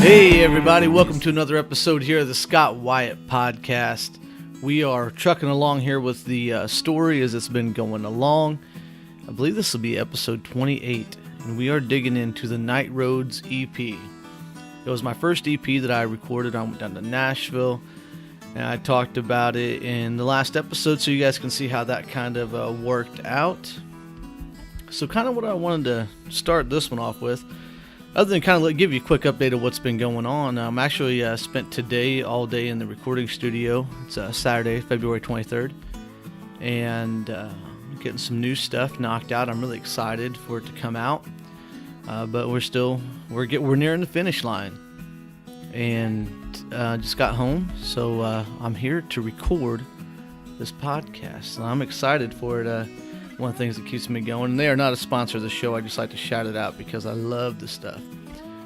Hey everybody, welcome to another episode here of the Scott Wyatt podcast. We are trucking along here with the story as it's been going along. I believe this will be episode 28, and we are digging into the Night Roads EP. It was my first EP that I recorded. I went down to Nashville, and I talked about it in the last episode so you guys can see how that kind of worked out. So kind of what I wanted to start this one off with, other than kind of give you a quick update of what's been going on, I'm actually spent today all day in the recording studio. It's Saturday, February 23rd, and getting some new stuff knocked out. I'm really excited for it to come out, but we're nearing the finish line, and just got home, so I'm here to record this podcast, and I'm excited for it. One of the things that keeps me going. And they are not a sponsor of the show. I just like to shout it out because I love this stuff.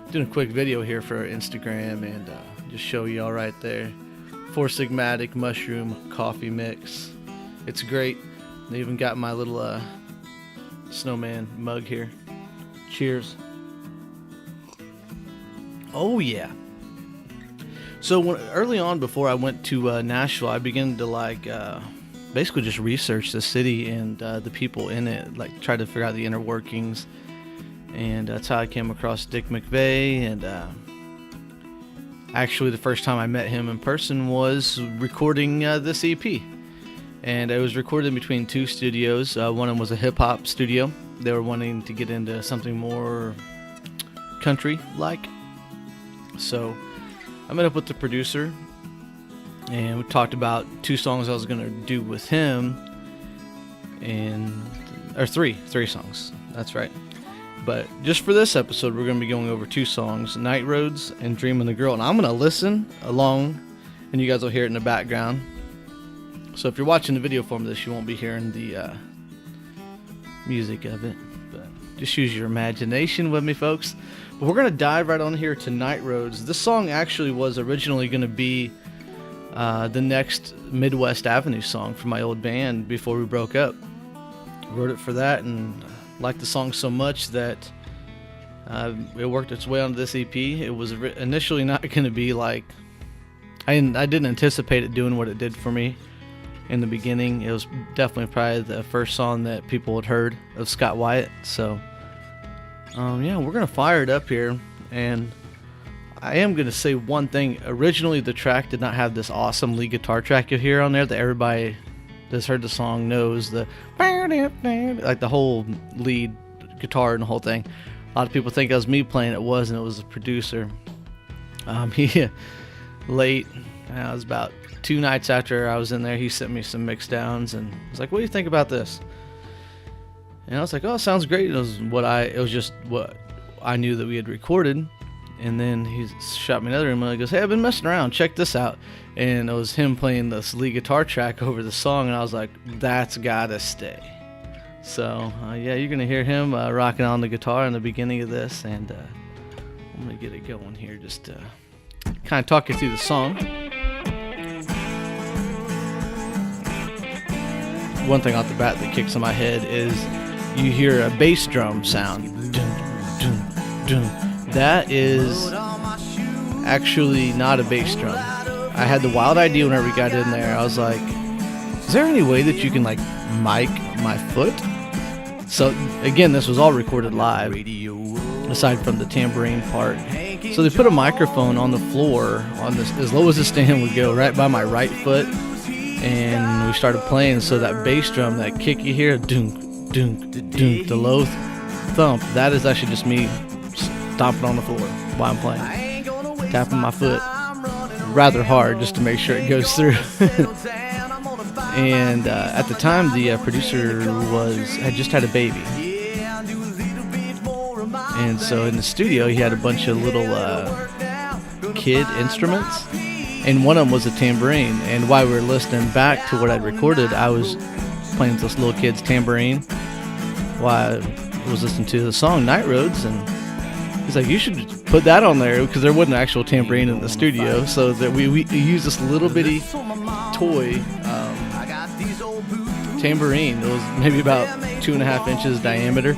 Doing a quick video here for Instagram and just show you all right there. Four Sigmatic mushroom coffee mix. It's great. They even got my little snowman mug here. Cheers. Oh yeah. So early on, before I went to Nashville, I began to basically just research the city and the people in it, try to figure out the inner workings, and that's how I came across Dick McVeigh. And actually the first time I met him in person was recording this EP, and it was recorded in between two studios. One of them was a hip-hop studio. They were wanting to get into something more country-like, so I met up with the producer, and we talked about two songs I was going to do with him, or three songs, that's right. But just for this episode, we're going to be going over two songs, Night Roads and Dreamin' the Girl. And I'm going to listen along, and you guys will hear it in the background. So if you're watching the video form of this, you won't be hearing the music of it. But just use your imagination with me, folks. But we're going to dive right on here to Night Roads. This song actually was originally going to be the next Midwest Avenue song from my old band before we broke up. Wrote it for that and liked the song so much that it worked its way onto this EP. It was initially not going to be I didn't anticipate it doing what it did for me in the beginning. It was definitely probably the first song that people had heard of Scott Wyatt. So yeah, we're going to fire it up here. And I am going to say one thing. Originally, the track did not have this awesome lead guitar track you hear on there that everybody that's heard the song knows. The whole lead guitar and the whole thing. A lot of people think it was me playing. It wasn't. It was the producer. It was about 2 nights after I was in there. He sent me some mix downs and was like, "What do you think about this?" And I was like, "Oh, it sounds great." It was just what I knew that we had recorded. And then he shot me another email. He goes, "Hey, I've been messing around. Check this out." And it was him playing this lead guitar track over the song. And I was like, that's gotta stay. So, yeah, you're going to hear him rocking on the guitar in the beginning of this. And I'm going to get it going here. Just kind of talk you through the song. One thing off the bat that kicks in my head is you hear a bass drum sound. Dun, dun, dun. That is actually not a bass drum. I had the wild idea whenever we got in there. I was like, is there any way that you can mic my foot? So again, this was all recorded live, aside from the tambourine part. So they put a microphone on the floor, on this, as low as the stand would go, right by my right foot, and we started playing. So that bass drum, that kick you hear, dunk, dunk, dunk, the low thump, that is actually just me stomping on the floor while I'm playing, tapping my foot rather hard just to make sure it goes through. And at the time, the producer had just had a baby, and so in the studio he had a bunch of little kid instruments, and one of them was a tambourine. And while we were listening back to what I'd recorded, I was playing this little kid's tambourine while I was listening to the song Night Roads, and he's like, "You should put that on there," because there wasn't an actual tambourine in the studio, so that we used this little bitty toy tambourine. It was maybe about 2.5 inches diameter,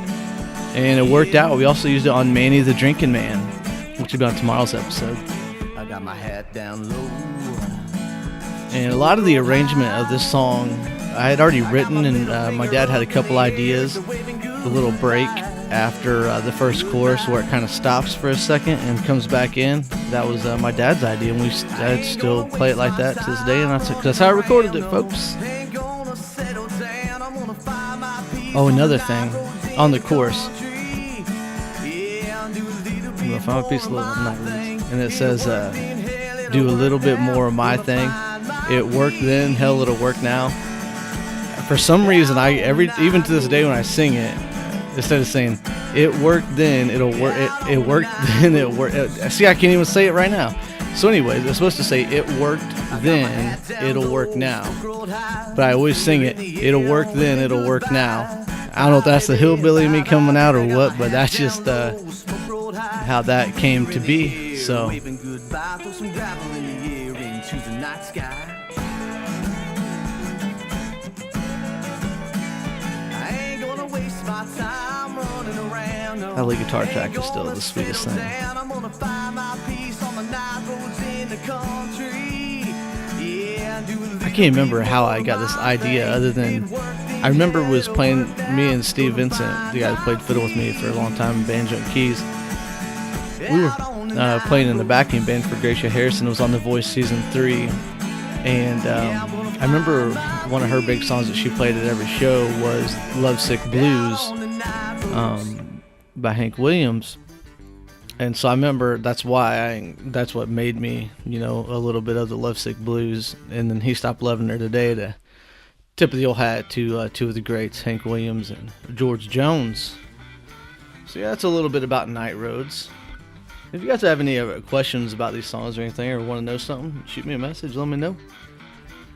and it worked out. We also used it on Manny the Drinking Man, which will be on tomorrow's episode. I got my hat down low. And a lot of the arrangement of this song I had already written, and my dad had a couple ideas. The little break after the first chorus where it kind of stops for a second and comes back in. That was my dad's idea, and I still play it like that to this day, and that's how I recorded it, folks. Oh, another thing on the chorus. I'm gonna find a piece of Night Roots, and it says, "Do a little bit more of my thing. It worked then, hell, it'll work now." For some reason, even to this day when I sing it, instead of saying "it worked then, it'll work," it worked then, it worked. See, I can't even say it right now. So anyway, they're supposed to say "it worked then, it'll work now," but I always sing it "it'll work then, it'll work now." I don't know if that's the hillbilly in me coming out or what, but that's just how that came to be. So. That lead guitar track is still the sweetest thing. I can't remember how I got this idea, other than I remember was playing, me and Steve Vincent, the guy that played fiddle with me for a long time, banjo and keys. We were playing in the backing band for Gracia Harrison. It was on The Voice season 3, and I remember one of her big songs that she played at every show was "Lovesick Blues" by Hank Williams. And so I remember that's what made me, a little bit of the Lovesick Blues. And then He Stopped Loving Her Today, to tip of the old hat to two of the greats, Hank Williams and George Jones. So yeah, that's a little bit about Night Roads. If you guys have any other questions about these songs or anything, or want to know something, shoot me a message, let me know.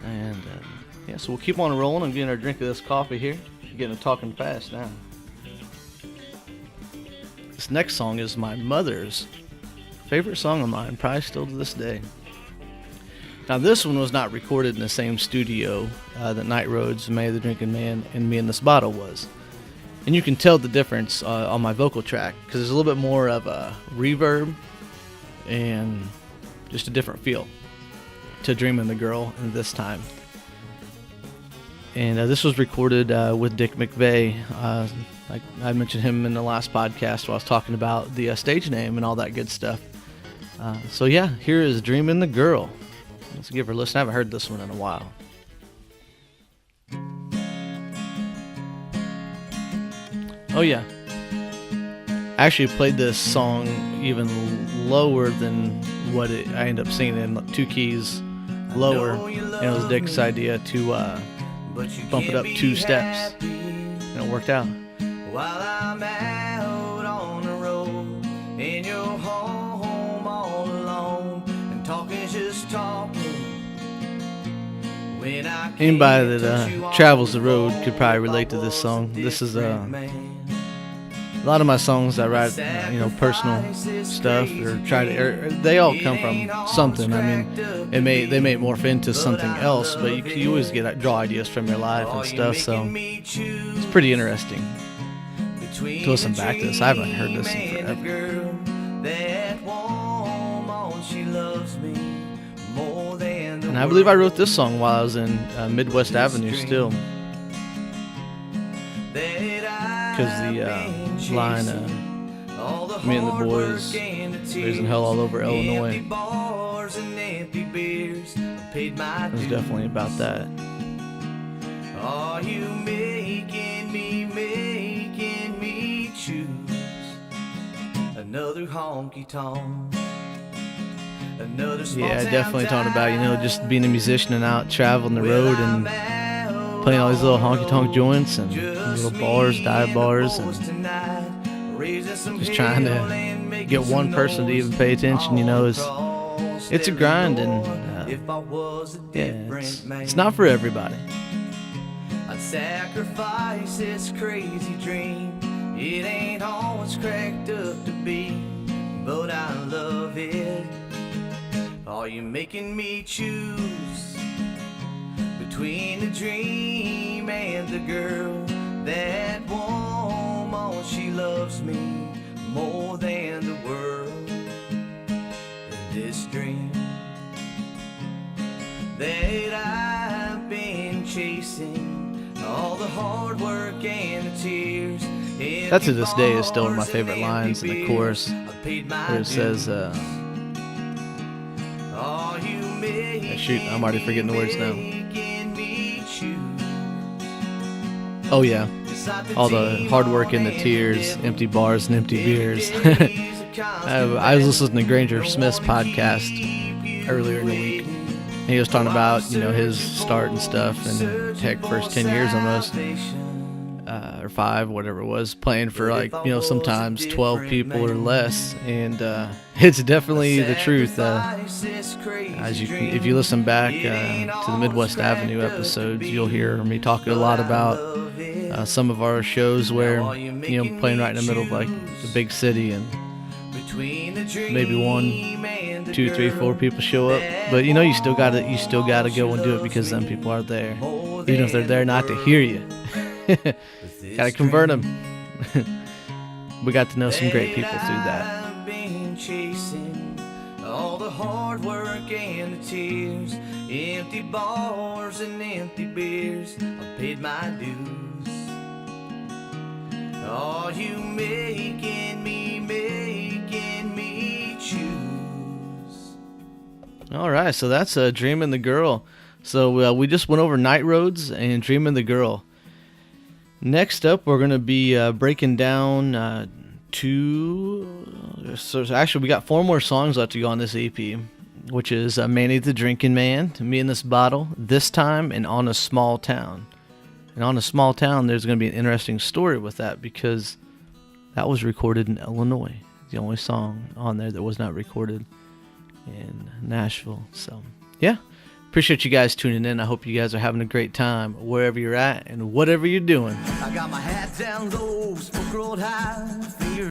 And yeah, so we'll keep on rolling. I'm getting our drink of this coffee here. Getting to talking fast now. This next song is my mother's favorite song of mine, probably still to this day. Now, this one was not recorded in the same studio that Night Roads, May the Drinking Man, and Me in This Bottle was. And you can tell the difference on my vocal track, because there's a little bit more of a reverb and just a different feel to Dreamin' the Girl this time. And this was recorded with Dick McVeigh. Like I mentioned him in the last podcast where I was talking about the stage name and all that good stuff. So yeah, here is Dreamin' the Girl. Let's give her a listen. I haven't heard this one in a while. Oh yeah, I actually played this song even lower than what I ended up singing in, 2 keys lower, and it was Dick's idea to bump it up 2 steps, and it worked out. While I'm out on the road and you're home all alone and talking's just talking. Anybody that travels the road could probably relate to this song. This is a lot of my songs I write, personal stuff, or they all come from something. I mean, they may morph into something else, but you always draw ideas from your life and stuff. So it's pretty interesting to listen back to this. I haven't heard this in forever. And I believe I wrote this song while I was in Midwest Avenue still. Because the line, me and the boys raising hell all over Illinois, it was definitely about that. Are you making me choose another honky tonk? Yeah, definitely talking about, just being a musician and out traveling the road and playing all these little honky-tonk joints and little bars, dive bars, and just trying to get one person to even pay attention, it's a grind, and it's not for everybody. I'd sacrifice this crazy dream. It ain't all it's cracked up to be, but I love it. Are you making me choose between the dream and the girl? That woman, she loves me more than the world. dream that I've been chasing, all the hard work and the tears. That to this day is still one of my favorite lines in the chorus, where it says, shoot, I'm already forgetting the words now. Oh yeah, all the hard work and the tears, empty bars and empty beers. I was listening to Granger Smith's podcast earlier in the week, and he was talking about, his start and stuff, and heck, first 10 years almost, or 5, whatever it was, playing for sometimes 12 people or less, and it's definitely the truth. If you listen back to the Midwest Avenue episodes, you'll hear me talk a lot about some of our shows where playing right in the middle of like the big city, and maybe 1, 2, 3, 4 people show up, but you still gotta go and do it because them people are there, even if they're there not to hear you. Gotta convert them. We got to know some great people through that. All the hard work and the tears, empty bars and empty beers, I paid my dues. Are you making me choose? All right, so that's Dreamin' the Girl. So we just went over Night Roads and Dreamin' the Girl. Next up, we're going to be breaking down so actually we got 4 more songs left to go on this EP, which is Manny the Drinking Man, Me in This Bottle, This Time, and On a Small Town. And On a Small Town, there's going to be an interesting story with that, because that was recorded in Illinois. The only song on there that was not recorded in Nashville. So yeah, appreciate you guys tuning in. I hope you guys are having a great time wherever you're at and whatever you're doing. I got my hat down low, smoke rolled high,